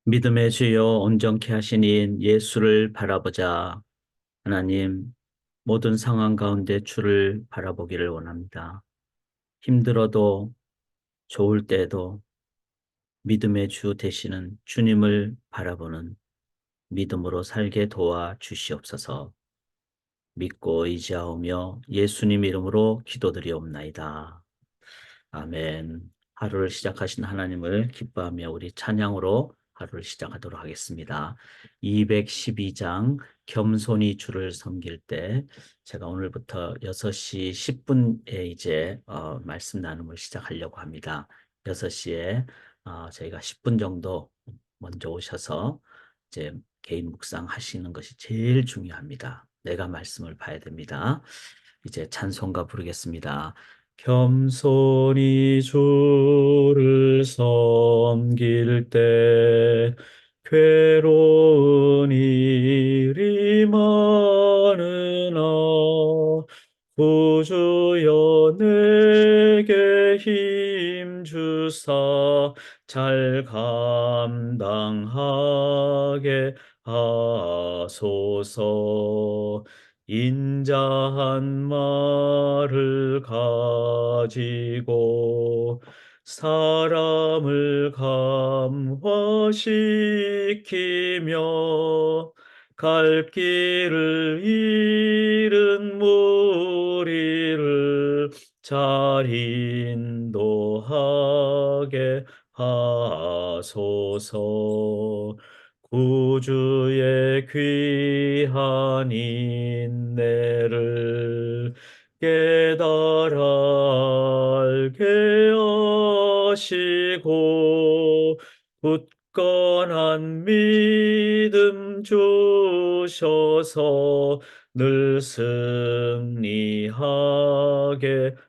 믿음의 주여 온전케 하시닌 예수를 바라보자. 하나님, 모든 상황 가운데 주를 바라보기를 원합니다. 힘들어도 좋을 때에도 믿음의 주 되시는 주님을 바라보는 믿음으로 살게 도와 주시옵소서. 믿고 의지하오며 예수님 이름으로 기도드리옵나이다. 아멘. 하루를 시작하신 하나님을 기뻐하며 우리 찬양으로 하루를 시작하도록 하겠습니다. 212장 겸손히 주를 섬길 때 제가 오늘부터 6시 10분에 이제 말씀 나눔을 시작하려고 합니다. 6시에 저희가 10분 정도 먼저 오셔서 이제 개인 묵상 하시는 것이 제일 중요합니다. 내가 말씀을 봐야 됩니다. 이제 찬송가 부르겠습니다. 겸손히 주를 섬길 때 괴로운 일이 많으나 구주여 내게 힘 주사 잘 감당하게 하소서. 인자한 말을 가지고 사람을 감화시키며 갈 길을 잃은 무리를 잘 인도하게 하소서. 구주의 귀한 인내를 깨달아 알게 하시고 굳건한 믿음 주셔서 늘 승리하게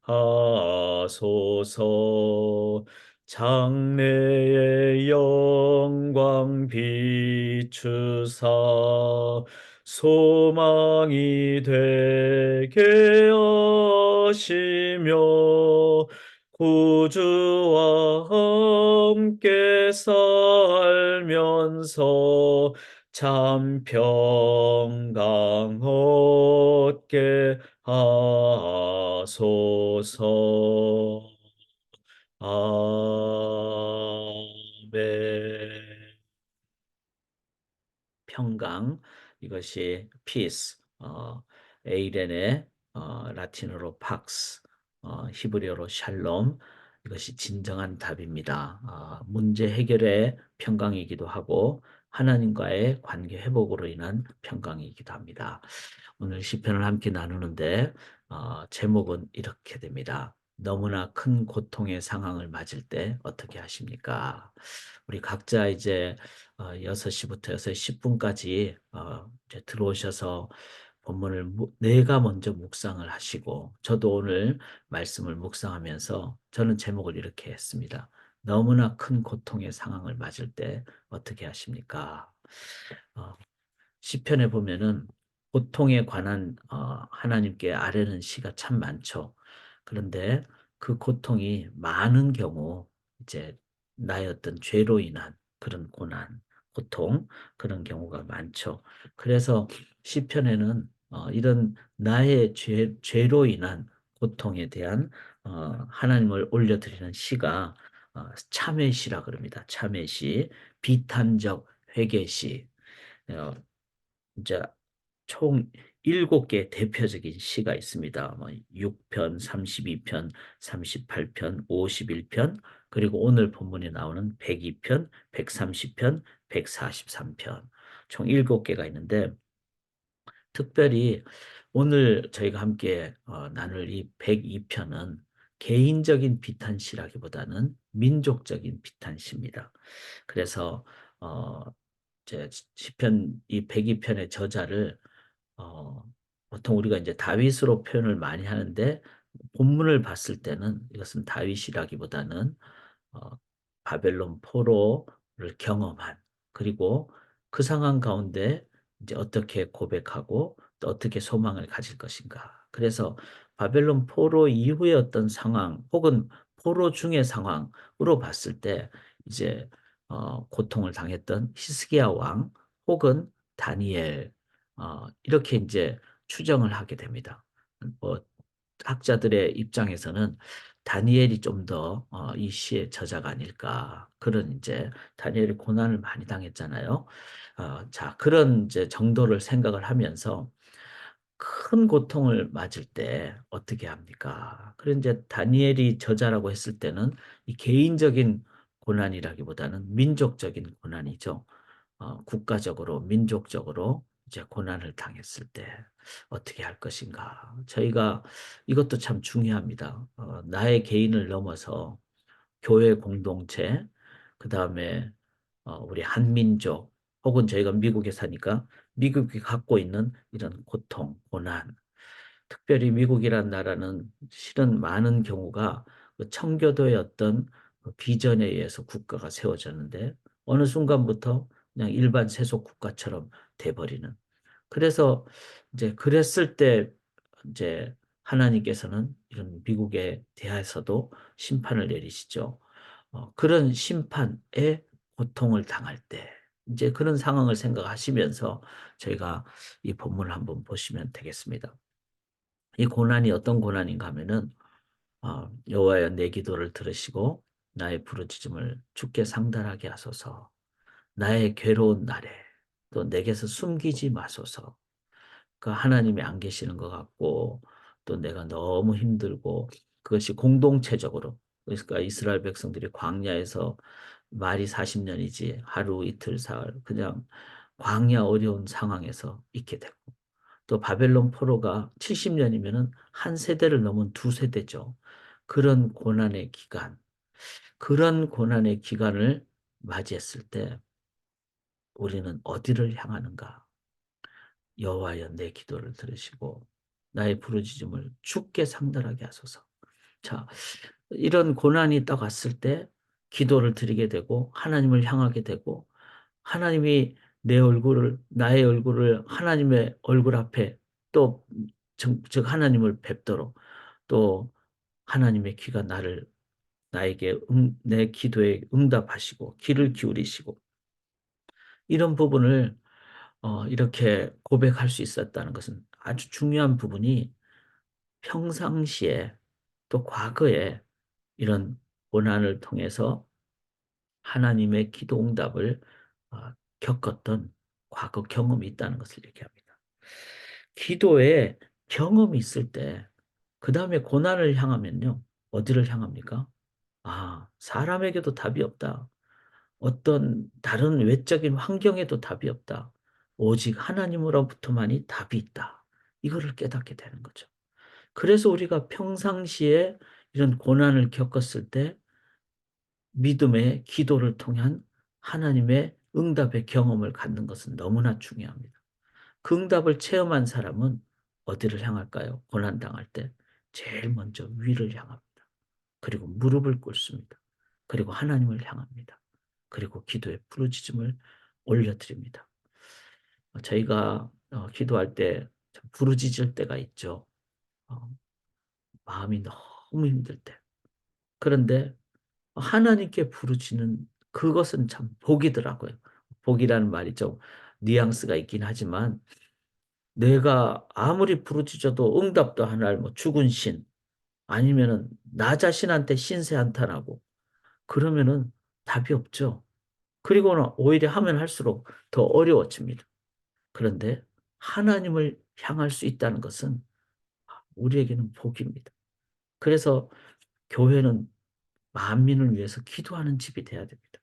하소서. 장래의 영광 비추사 소망이 되게 하시며 구주와 함께 살면서 참 평강 얻게 하소서. 아멘. 평강, 이것이 peace, 에이렌의 라틴어로 팍스, 히브리어로 샬롬, 이것이 진정한 답입니다. 문제 해결의 평강이기도 하고 하나님과의 관계 회복으로 인한 평강이기도 합니다. 오늘 시편을 함께 나누는데 제목은 이렇게 됩니다. 너무나 큰 고통의 상황을 맞을 때 어떻게 하십니까? 우리 각자 이제 6시부터 6시 10분까지 이제 들어오셔서 본문을 내가 먼저 묵상을 하시고 저도 오늘 말씀을 묵상하면서 저는 제목을 이렇게 했습니다. 너무나 큰 고통의 상황을 맞을 때 어떻게 하십니까? 어, 시편에 보면은 고통에 관한 하나님께 아뢰는 시가 참 많죠. 그런데 그 고통이 많은 경우 이제 나의 어떤 죄로 인한 그런 고난, 고통 그런 경우가 많죠. 그래서 시편에는 이런 나의 죄로 인한 고통에 대한 하나님을 올려드리는 시가 참회시라 그럽니다. 참회시, 비탄적 회개시. 어, 이제 총 7개 대표적인 시가 있습니다. 뭐 6편, 32편, 38편, 51편, 그리고 오늘 본문에 나오는 102편, 130편, 143편. 총 7개가 있는데 특별히 오늘 저희가 함께 나눌 이 102편은 개인적인 비탄시라기보다는 민족적인 비탄시입니다. 그래서 어, 제 시편 이 102편의 저자를 어, 보통 우리가 이제 다윗으로 표현을 많이 하는데 본문을 봤을 때는 이것은 다윗이라기보다는 어, 바벨론 포로를 경험한 그리고 그 상황 가운데 이제 어떻게 고백하고 또 어떻게 소망을 가질 것인가. 그래서 바벨론 포로 이후의 어떤 상황 혹은 포로 중의 상황으로 봤을 때 이제 고통을 당했던 히스기야 왕 혹은 다니엘 이렇게 이제 추정을 하게 됩니다. 뭐 학자들의 입장에서는 다니엘이 좀 더 이 시의 저자가 아닐까 그런 이제 다니엘이 고난을 많이 당했잖아요. 자 그런 이제 정도를 생각을 하면서 큰 고통을 맞을 때 어떻게 합니까? 그런 이제 다니엘이 저자라고 했을 때는 이 개인적인 고난이라기보다는 민족적인 고난이죠. 국가적으로, 민족적으로 이제 고난을 당했을 때 어떻게 할 것인가. 저희가 이것도 참 중요합니다. 나의 개인을 넘어서 교회 공동체, 그 다음에 우리 한민족, 혹은 저희가 미국에 사니까 미국이 갖고 있는 이런 고통, 고난, 특별히 미국이란 나라는 실은 많은 경우가 그 청교도의 어떤 그 비전에 의해서 국가가 세워졌는데 어느 순간부터 그냥 일반 세속 국가처럼 돼버리는. 그래서 이제 그랬을 때 이제 하나님께서는 이런 미국에 대해서도 심판을 내리시죠. 그런 심판에 고통을 당할 때 이제 그런 상황을 생각하시면서 저희가 이 본문을 한번 보시면 되겠습니다. 이 고난이 어떤 고난인가 하면은 여호와여 내 기도를 들으시고 나의 부르짖음을 주께 상달하게 하소서. 나의 괴로운 날에 또 내게서 숨기지 마소서. 그 하나님이 안 계시는 것 같고 또 내가 너무 힘들고 그것이 공동체적으로 그러니까 이스라엘 백성들이 광야에서 말이 40년이지 하루 이틀 사흘 그냥 광야 어려운 상황에서 있게 되고 또 바벨론 포로가 70년이면은 한 세대를 넘은 두 세대죠. 그런 고난의 기간, 그런 고난의 기간을 맞이했을 때 우리는 어디를 향하는가? 여호와여 내 기도를 들으시고 나의 부르짖음을 주께 상달하게 하소서. 자, 이런 고난이 딱 왔을 때 기도를 드리게 되고 하나님을 향하게 되고 하나님이 내 얼굴을 나의 얼굴을 하나님의 얼굴 앞에 또 즉 하나님을 뵙도록 또 하나님의 귀가 나에게 내 기도에 응답하시고 귀를 기울이시고 이런 부분을 이렇게 고백할 수 있었다는 것은 아주 중요한 부분이 평상시에 또 과거에 이런 고난을 통해서 하나님의 기도 응답을 겪었던 과거 경험이 있다는 것을 얘기합니다. 기도에 경험이 있을 때, 그 다음에 고난을 향하면요, 어디를 향합니까? 사람에게도 답이 없다. 어떤 다른 외적인 환경에도 답이 없다. 오직 하나님으로부터만이 답이 있다. 이거를 깨닫게 되는 거죠. 그래서 우리가 평상시에 이런 고난을 겪었을 때 믿음의 기도를 통한 하나님의 응답의 경험을 갖는 것은 너무나 중요합니다. 그 응답을 체험한 사람은 어디를 향할까요? 고난당할 때 제일 먼저 위를 향합니다. 그리고 무릎을 꿇습니다. 그리고 하나님을 향합니다. 그리고 기도의 부르짖음을 올려드립니다. 저희가 기도할 때 부르짖을 때가 있죠. 어, 마음이 너무 힘들 때. 그런데 하나님께 부르짖는 그것은 참 복이더라고요. 복이라는 말이 좀 뉘앙스가 있긴 하지만 내가 아무리 부르짖어도 응답도 안 할 뭐 죽은 신 아니면은 나 자신한테 신세 한탄하고 그러면은 답이 없죠. 그리고는 오히려 하면 할수록 더 어려워집니다. 그런데 하나님을 향할 수 있다는 것은 우리에게는 복입니다. 그래서 교회는 만민을 위해서 기도하는 집이 돼야 됩니다.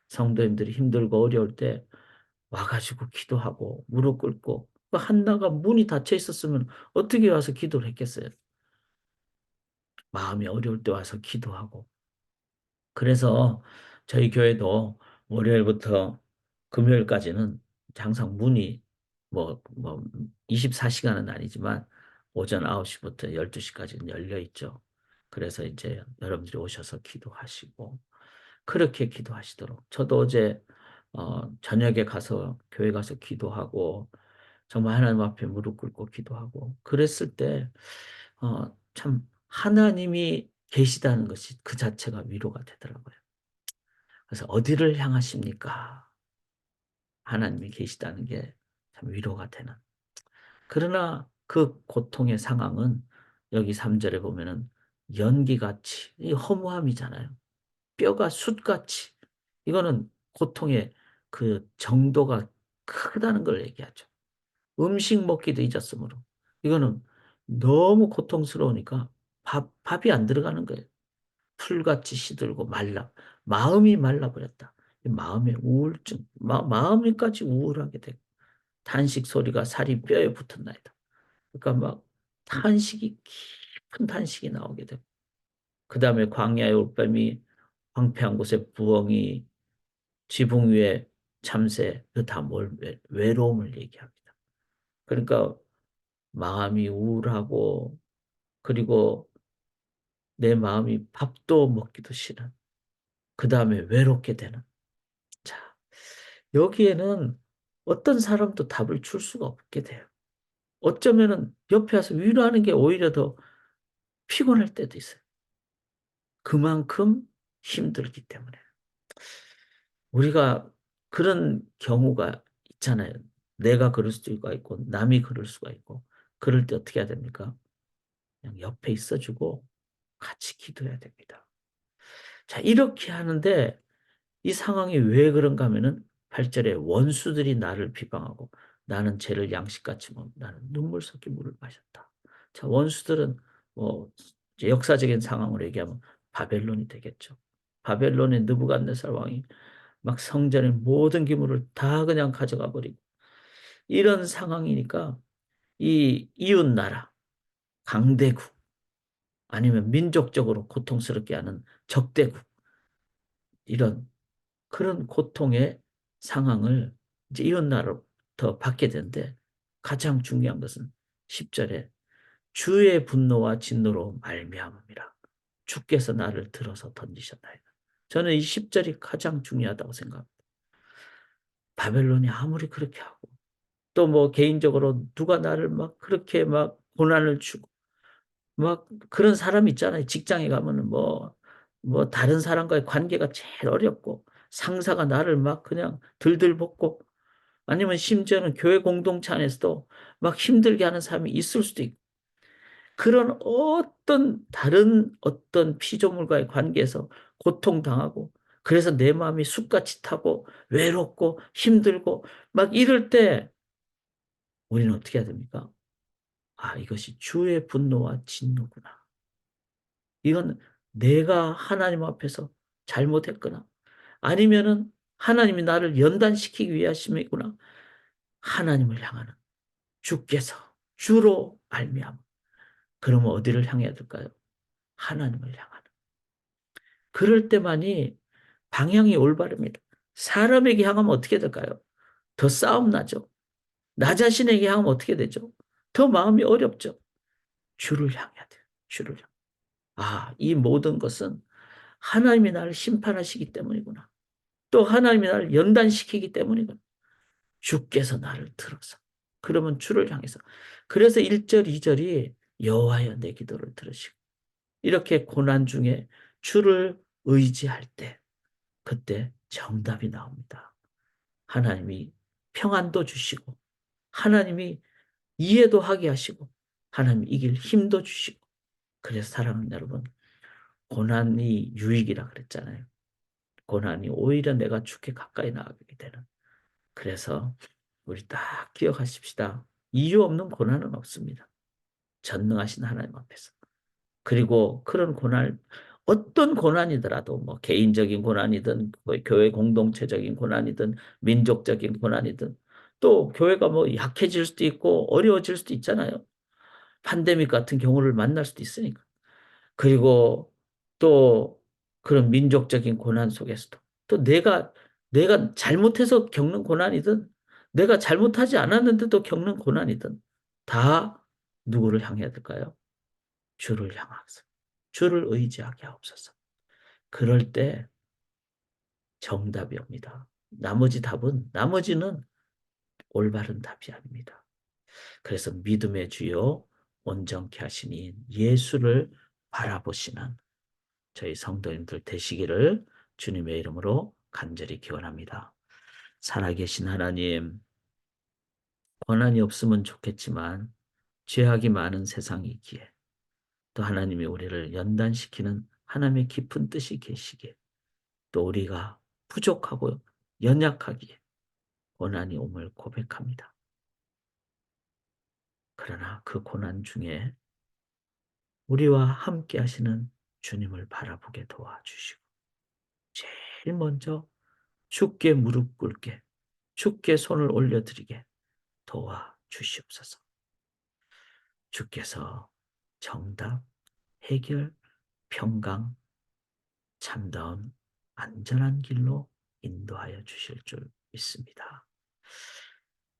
성도님들이 힘들고 어려울 때 와가지고 기도하고 무릎 꿇고 그 한나가 문이 닫혀 있었으면 어떻게 와서 기도를 했겠어요? 마음이 어려울 때 와서 기도하고 그래서 저희 교회도 월요일부터 금요일까지는 항상 문이 뭐 24시간은 아니지만 오전 9시부터 12시까지는 열려 있죠. 그래서 이제 여러분들이 오셔서 기도하시고 그렇게 기도하시도록 저도 어제 저녁에 가서 교회 가서 기도하고 정말 하나님 앞에 무릎 꿇고 기도하고 그랬을 때 참 하나님이 계시다는 것이 그 자체가 위로가 되더라고요. 그래서 어디를 향하십니까? 하나님이 계시다는 게 참 위로가 되는. 그러나 그 고통의 상황은 여기 3절에 보면은 연기같이 이 허무함이잖아요. 뼈가 숯같이. 이거는 고통의 그 정도가 크다는 걸 얘기하죠. 음식 먹기도 잊었으므로. 이거는 너무 고통스러우니까 밥이 안 들어가는 거예요. 풀같이 시들고 마음이 말라버렸다. 마음의 우울증, 마음이까지 우울하게 되고, 탄식 소리가 살이 뼈에 붙었나이다. 그러니까 막 탄식이, 깊은 탄식이 나오게 되고, 그 다음에 광야의 올빼미, 황폐한 곳에 부엉이, 지붕 위에 참새, 외로움을 얘기합니다. 그러니까 마음이 우울하고, 그리고 내 마음이 밥도 먹기도 싫은, 그 다음에 외롭게 되는. 자, 여기에는 어떤 사람도 답을 줄 수가 없게 돼요. 어쩌면은 옆에 와서 위로하는 게 오히려 더 피곤할 때도 있어요. 그만큼 힘들기 때문에. 우리가 그런 경우가 있잖아요. 내가 그럴 수도 있고, 남이 그럴 수가 있고, 그럴 때 어떻게 해야 됩니까? 그냥 옆에 있어주고 같이 기도해야 됩니다. 자, 이렇게 하는데 이 상황이 왜 그런가 하면은 8절에 원수들이 나를 비방하고 나는 죄를 양식같이 먹 나는 눈물 섞인 물을 마셨다. 자, 원수들은 뭐 이제 역사적인 상황으로 얘기하면 바벨론이 되겠죠. 바벨론의 느부갓네살 왕이 막 성전의 모든 기물을 다 그냥 가져가 버리고 이런 상황이니까 이 이웃 나라, 강대국 아니면 민족적으로 고통스럽게 하는 적대국 이런 그런 고통의 상황을 이제 이웃나라로부터 받게 되는데 가장 중요한 것은 10절에 주의 분노와 진노로 말미암음이라 주께서 나를 들어서 던지셨나이다. 저는 이 10절이 가장 중요하다고 생각합니다. 바벨론이 아무리 그렇게 하고 또 뭐 개인적으로 누가 나를 막 그렇게 막 고난을 주고 막 그런 사람 있잖아요. 직장에 가면은 뭐 다른 사람과의 관계가 제일 어렵고 상사가 나를 막 그냥 들들 볶고 아니면 심지어는 교회 공동체 안에서도 막 힘들게 하는 사람이 있을 수도 있고 그런 다른 어떤 피조물과의 관계에서 고통당하고 그래서 내 마음이 숲같이 타고 외롭고 힘들고 막 이럴 때 우리는 어떻게 해야 됩니까? 아, 이것이 주의 분노와 진노구나. 이건 내가 하나님 앞에서 잘못했거나 아니면은 하나님이 나를 연단시키기 위하심이구나. 하나님을 향하는 주께서 주로 말미암아. 그러면 어디를 향해야 될까요? 하나님을 향하는. 그럴 때만이 방향이 올바릅니다. 사람에게 향하면 어떻게 될까요? 더 싸움 나죠. 나 자신에게 향하면 어떻게 되죠? 더 마음이 어렵죠. 주를 향해야 돼요. 주를 향. 아, 이 모든 것은 하나님이 나를 심판하시기 때문이구나. 또 하나님이 나를 연단시키기 때문이구나. 주께서 나를 들어서. 그러면 주를 향해서. 그래서 1절, 2절이 여호와여 내 기도를 들으시고 이렇게 고난 중에 주를 의지할 때 그때 정답이 나옵니다. 하나님이 평안도 주시고 하나님이 이해도 하게 하시고 하나님이 이길 힘도 주시고 그래서 사랑하는 여러분 고난이 유익이라 그랬잖아요. 고난이 오히려 내가 주께 가까이 나가게 되는. 그래서 우리 딱 기억하십시다. 이유 없는 고난은 없습니다. 전능하신 하나님 앞에서. 그리고 그런 고난, 어떤 고난이더라도 뭐 개인적인 고난이든 뭐 교회 공동체적인 고난이든 민족적인 고난이든 또 교회가 뭐 약해질 수도 있고 어려워질 수도 있잖아요. 팬데믹 같은 경우를 만날 수도 있으니까. 그리고 또 그런 민족적인 고난 속에서도 또 내가 잘못해서 겪는 고난이든 내가 잘못하지 않았는데도 겪는 고난이든 다 누구를 향해야 될까요? 주를 향하서 주를 의지하게 하옵소서. 그럴 때 정답이 옵니다. 나머지는 올바른 답이 아닙니다. 그래서 믿음의 주요 온전케 하시니 예수를 바라보시는 저희 성도님들 되시기를 주님의 이름으로 간절히 기원합니다. 살아계신 하나님, 권한이 없으면 좋겠지만 죄악이 많은 세상이기에 또 하나님이 우리를 연단시키는 하나님의 깊은 뜻이 계시기에 또 우리가 부족하고 연약하기에 고난이 옴을 고백합니다. 그러나 그 고난 중에 우리와 함께 하시는 주님을 바라보게 도와주시고 제일 먼저 주께 무릎 꿇게 주께 손을 올려드리게 도와주시옵소서. 주께서 정답, 해결, 평강, 참다운 안전한 길로 인도하여 주실 줄 믿습니다.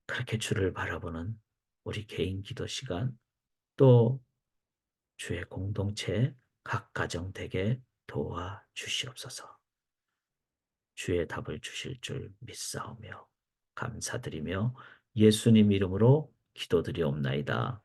그렇게 주를 바라보는 우리 개인 기도 시간 또 주의 공동체 각 가정 되게 도와주시옵소서. 주의 답을 주실 줄 믿사오며 감사드리며 예수님 이름으로 기도드리옵나이다.